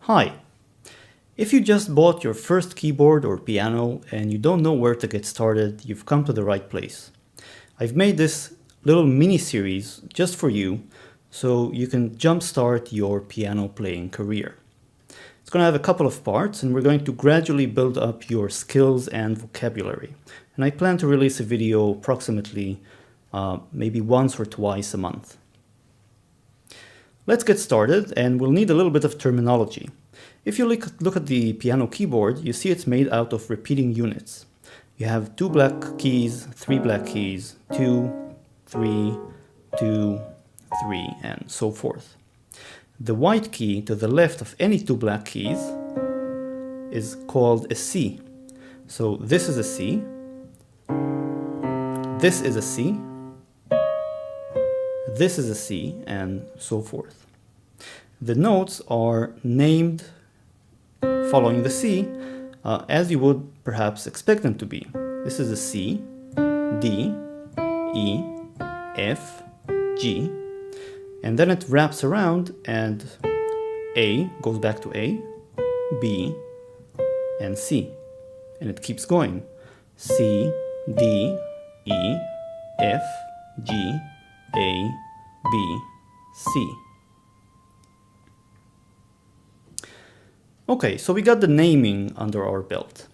Hi! If you just bought your first keyboard or piano and you don't know where to get started, you've come to the right place. I've made this little mini-series just for you so you can jumpstart your piano playing career. It's going to have a couple of parts and we're going to gradually build up your skills and vocabulary. And I plan to release a video approximately maybe once or twice a month. Let's get started, and we'll need a little bit of terminology. If you look at the piano keyboard, you see it's made out of repeating units. You have 2 black keys, 3 black keys, 2, 3, 2, 3, and so forth. The white key to the left of any 2 black keys is called a C. So this is a C, this is a C, this is a C, and so forth. The notes are named following the C as you would perhaps expect them to be. This is a C, D, E, F, G, and then it wraps around and A goes back to A, B, and C. And it keeps going. C, D, E, F, G, A, B, C. Okay, so we got the naming under our belt.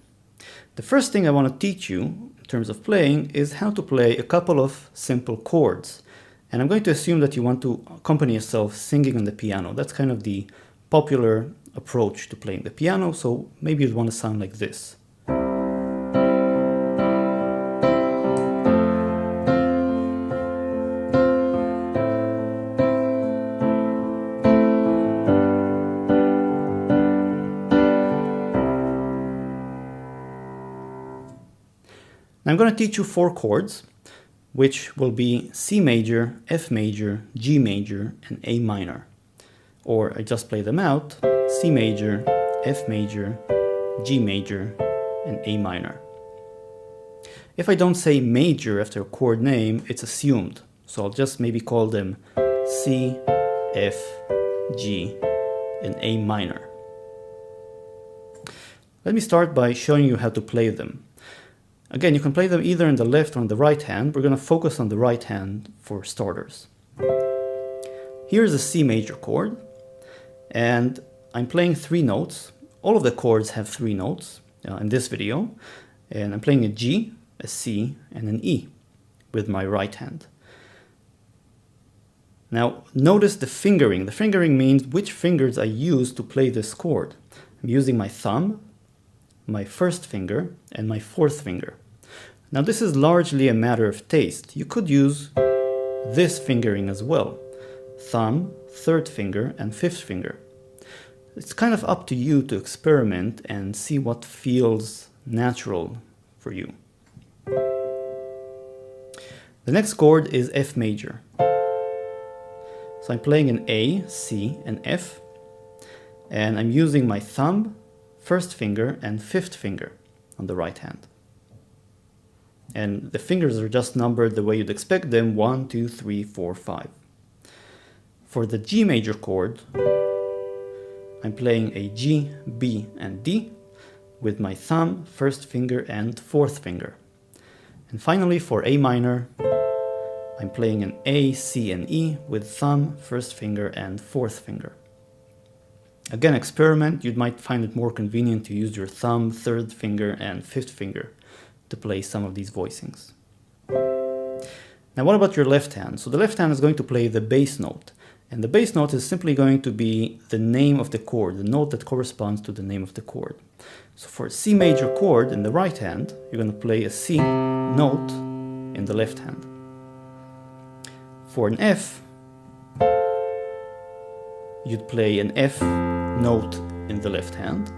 The first thing I want to teach you in terms of playing is how to play a couple of simple chords. And I'm going to assume that you want to accompany yourself singing on the piano. That's kind of the popular approach to playing the piano, so maybe you'd want to sound like this. I'm going to teach you 4 chords, which will be C major, F major, G major, and A minor. Or I just play them out: C major, F major, G major, and A minor. If I don't say major after a chord name, it's assumed. So I'll just maybe call them C, F, G, and A minor. Let me start by showing you how to play them. Again, you can play them either in the left or on the right hand. We're going to focus on the right hand for starters. Here's a C major chord, and I'm playing 3 notes. All of the chords have 3 notes in this video, and I'm playing a G, a C, and an E with my right hand. Now, notice the fingering. The fingering means which fingers I use to play this chord. I'm using my thumb, my first finger, and my 4th finger. Now this is largely a matter of taste. You could use this fingering as well. Thumb, 3rd finger, and 5th finger. It's kind of up to you to experiment and see what feels natural for you. The next chord is F major. So I'm playing an A, C, and F, and I'm using my thumb, 1st finger, and 5th finger on the right hand. And the fingers are just numbered the way you'd expect them: 1, 2, 3, 4, 5. For the G major chord, I'm playing a G, B, and D with my thumb, 1st finger, and 4th finger. And finally, for A minor, I'm playing an A, C, and E with thumb, 1st finger, and 4th finger. Again, experiment. You might find it more convenient to use your thumb, 3rd finger, and 5th finger to play some of these voicings. Now, what about your left hand? So the left hand is going to play the bass note. And the bass note is simply going to be the name of the chord, the note that corresponds to the name of the chord. So for a C major chord in the right hand, you're going to play a C note in the left hand. For an F, you'd play an F note in the left hand.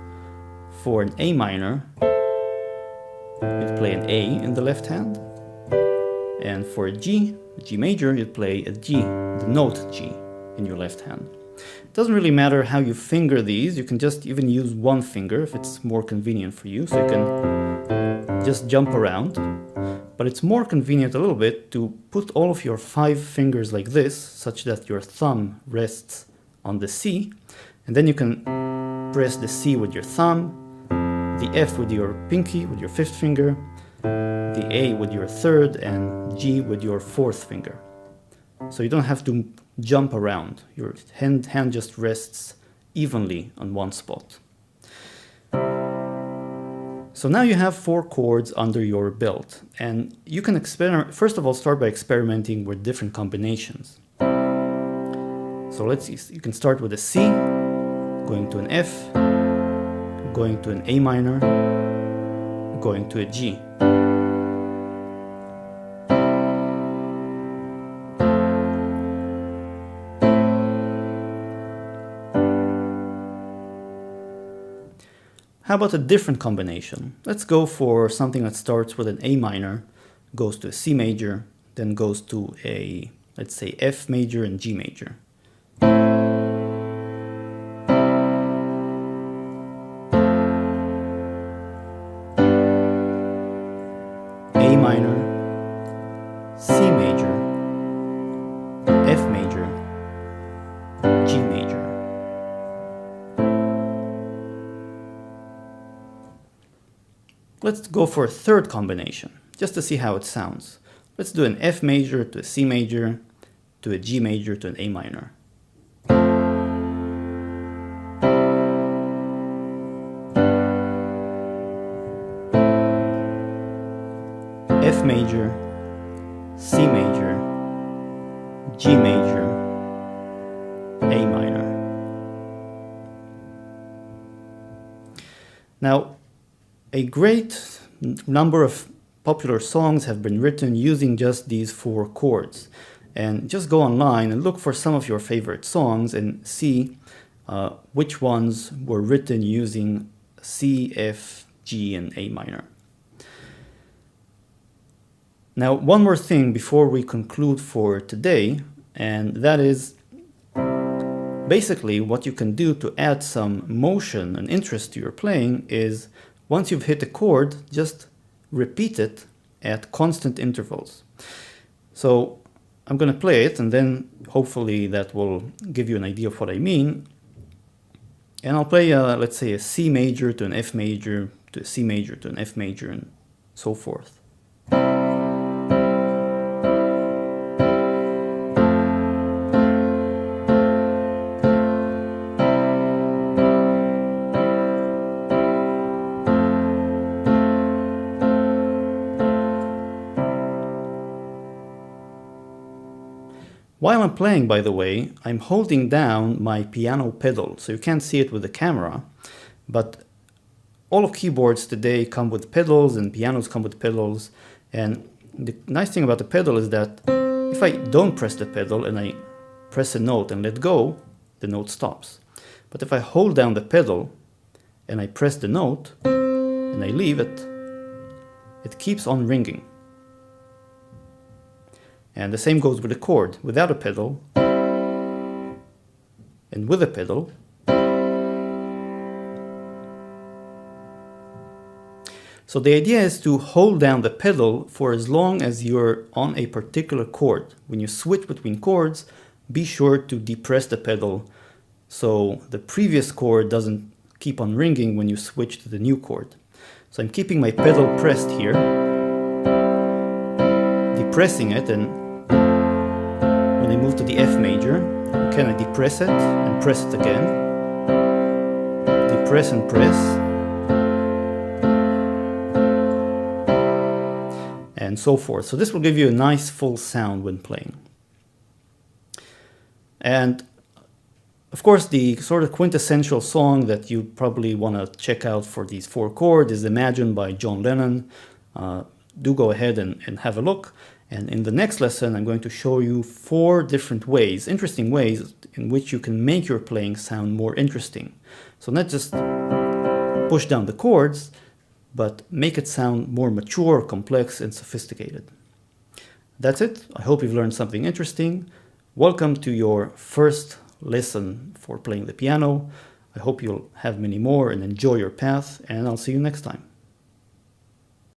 For an A minor, you'd play an A in the left hand. And for a G major, you'd play a G, the note G, in your left hand. It doesn't really matter how you finger these. You can just even use one finger if it's more convenient for you. So you can just jump around. But it's more convenient a little bit to put all of your 5 fingers like this, such that your thumb rests on the C, and then you can press the C with your thumb, the F with your pinky, with your fifth finger, the A with your third, and G with your fourth finger. So you don't have to jump around. Your hand just rests evenly on one spot. So now you have 4 chords under your belt, and you can experiment. First of all, start by experimenting with different combinations. So let's see, you can start with a C, going to an F, going to an A minor, going to a G. How about a different combination? Let's go for something that starts with an A minor, goes to a C major, then goes to a, let's say, F major and G major. A minor, C major, F major, G major. Let's go for a third combination, just to see how it sounds. Let's do an F major to a C major, to a G major to an A minor. F major, C major, G major, A minor. Now, a great number of popular songs have been written using just these 4 chords. And just go online and look for some of your favorite songs and see which ones were written using C, F, G, and A minor. Now, one more thing before we conclude for today, and that is basically what you can do to add some motion and interest to your playing is once you've hit a chord, just repeat it at constant intervals. So I'm going to play it, and then hopefully that will give you an idea of what I mean. And I'll play, let's say, a C major to an F major to a C major to an F major and so forth. While I'm playing, by the way, I'm holding down my piano pedal, so you can't see it with the camera, but all of keyboards today come with pedals and pianos come with pedals, and the nice thing about the pedal is that if I don't press the pedal and I press a note and let go, the note stops. But if I hold down the pedal and I press the note and I leave it, it keeps on ringing. And the same goes with a chord. Without a pedal and with a pedal. So the idea is to hold down the pedal for as long as you're on a particular chord. When you switch between chords, be sure to depress the pedal so the previous chord doesn't keep on ringing when you switch to the new chord. So I'm keeping my pedal pressed here, depressing it, and when I move to the F major, can I depress it and press it again, depress and press, and so forth. So this will give you a nice full sound when playing. And of course, the sort of quintessential song that you probably want to check out for these 4 chords is Imagine by John Lennon. Do go ahead and have a look. And in the next lesson, I'm going to show you 4 different ways, interesting ways, in which you can make your playing sound more interesting. So not just push down the chords, but make it sound more mature, complex, and sophisticated. That's it. I hope you've learned something interesting. Welcome to your first lesson for playing the piano. I hope you'll have many more and enjoy your path, and I'll see you next time.